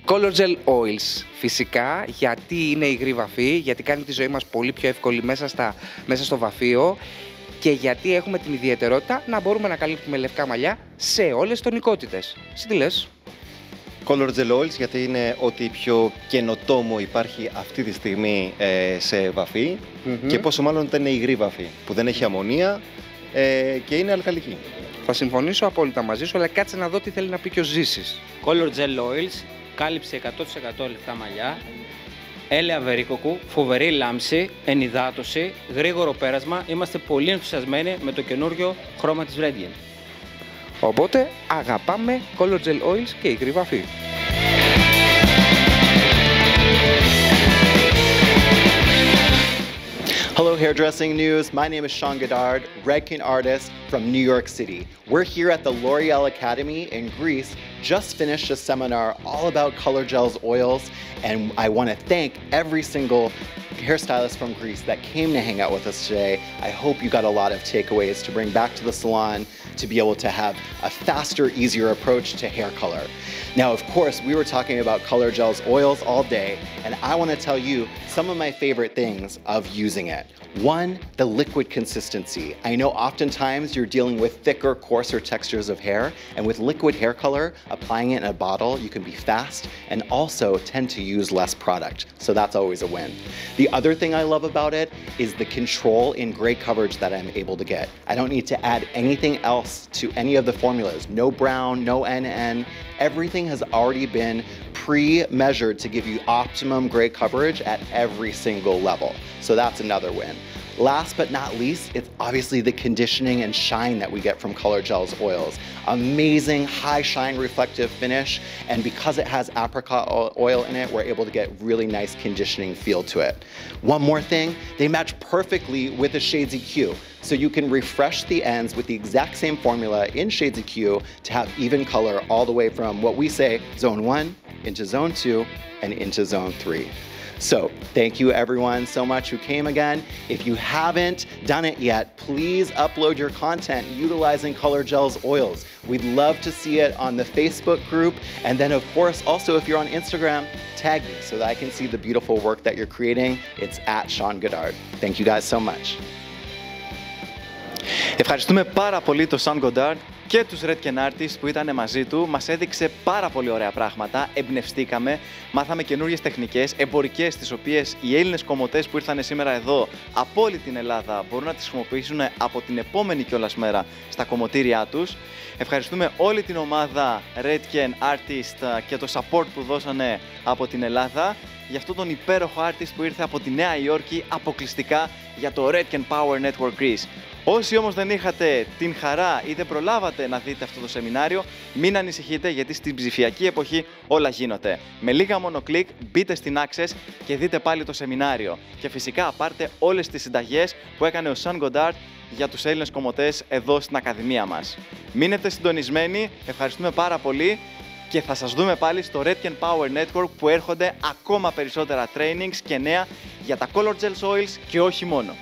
Color Gel Oils, φυσικά, γιατί είναι υγρή βαφή, γιατί κάνει τη ζωή μας πολύ πιο εύκολη μέσα στο βαφείο και γιατί έχουμε την ιδιαιτερότητα να μπορούμε να καλύπτουμε λευκά μαλλιά σε όλες τις τονικότητες. Εσύ τι λες? Color Gel Oils, γιατί είναι ό,τι πιο καινοτόμο υπάρχει αυτή τη στιγμή σε βαφή και πόσο μάλλον δεν είναι υγρή βαφή, που δεν έχει αμμονία και είναι αλκαλική. Θα συμφωνήσω απόλυτα μαζί σου, αλλά κάτσε να δω τι θέλει να πει και ο Ζήσης. Color Gel Oils, κάλυψε 100% λευκά μαλλιά, έλαια βερίκοκου, φοβερή λάμψη, ενυδάτωση, γρήγορο πέρασμα. Είμαστε πολύ ενθουσιασμένοι με το καινούριο χρώμα της Redken. Οπότε αγαπάμε Color Gel Oils και υγρή βαφή. Hello, Hairdressing News. My name is Sean Godard, Redken artist from New York City. We're here at the L'Oreal Academy in Greece, just finished a seminar all about color gels, oils, and I want to thank every single hairstylist from Greece that came to hang out with us today. I hope you got a lot of takeaways to bring back to the salon to be able to have a faster, easier approach to hair color. Now, of course, we were talking about color gels, oils all day, and I want to tell you some of my favorite things of using it. One, the liquid consistency. I know oftentimes you're dealing with thicker, coarser textures of hair, and with liquid hair color, applying it in a bottle, you can be fast and also tend to use less product. So that's always a win. The other thing I love about it is the control in gray coverage that I'm able to get. I don't need to add anything else to any of the formulas. No brown, no NN. Everything has already been pre-measured to give you optimum gray coverage at every single level. So that's another win. Last but not least, it's obviously the conditioning and shine that we get from Color Gels oils. Amazing high shine reflective finish, and because it has apricot oil in it, we're able to get really nice conditioning feel to it. One more thing, they match perfectly with the Shades EQ. So you can refresh the ends with the exact same formula in Shades EQ to have even color all the way from what we say zone 1 into zone 2 and into zone 3. So, thank you everyone so much who came again. If you haven't done it yet, please upload your content utilizing Color Gels oils. We'd love to see it on the Facebook group. And then of course, also if you're on Instagram, tag me so that I can see the beautiful work that you're creating. It's at Sean Godard. Thank you guys so much. Ευχαριστούμε πάρα πολύ τον Sean Godard και τους Redken artists που ήταν μαζί του. Μας έδειξε πάρα πολύ ωραία πράγματα, εμπνευστήκαμε, μάθαμε καινούριες τεχνικές, εμπορικές, τις οποίες οι Έλληνες κομμωτές που ήρθαν σήμερα εδώ από όλη την Ελλάδα μπορούν να τις χρησιμοποιήσουν από την επόμενη κιόλας μέρα στα κομμωτήριά τους. Ευχαριστούμε όλη την ομάδα Redken artist και το support που δώσανε από την Ελλάδα για αυτόν τον υπέροχο artist που ήρθε από τη Νέα Υόρκη αποκλειστικά για το Redken Power Network Greece. Όσοι όμως δεν είχατε την χαρά ή δεν προλάβατε να δείτε αυτό το σεμινάριο, μην ανησυχείτε γιατί στην ψηφιακή εποχή όλα γίνονται. Με λίγα μόνο κλικ μπείτε στην Access και δείτε πάλι το σεμινάριο. Και φυσικά πάρτε όλες τις συνταγές που έκανε ο Sean Godard για τους Έλληνες κομμωτές εδώ στην Ακαδημία μας. Μείνετε συντονισμένοι, ευχαριστούμε πάρα πολύ και θα σας δούμε πάλι στο Redken Power Network που έρχονται ακόμα περισσότερα trainings και νέα για τα Color Gels Oils και όχι μόνο.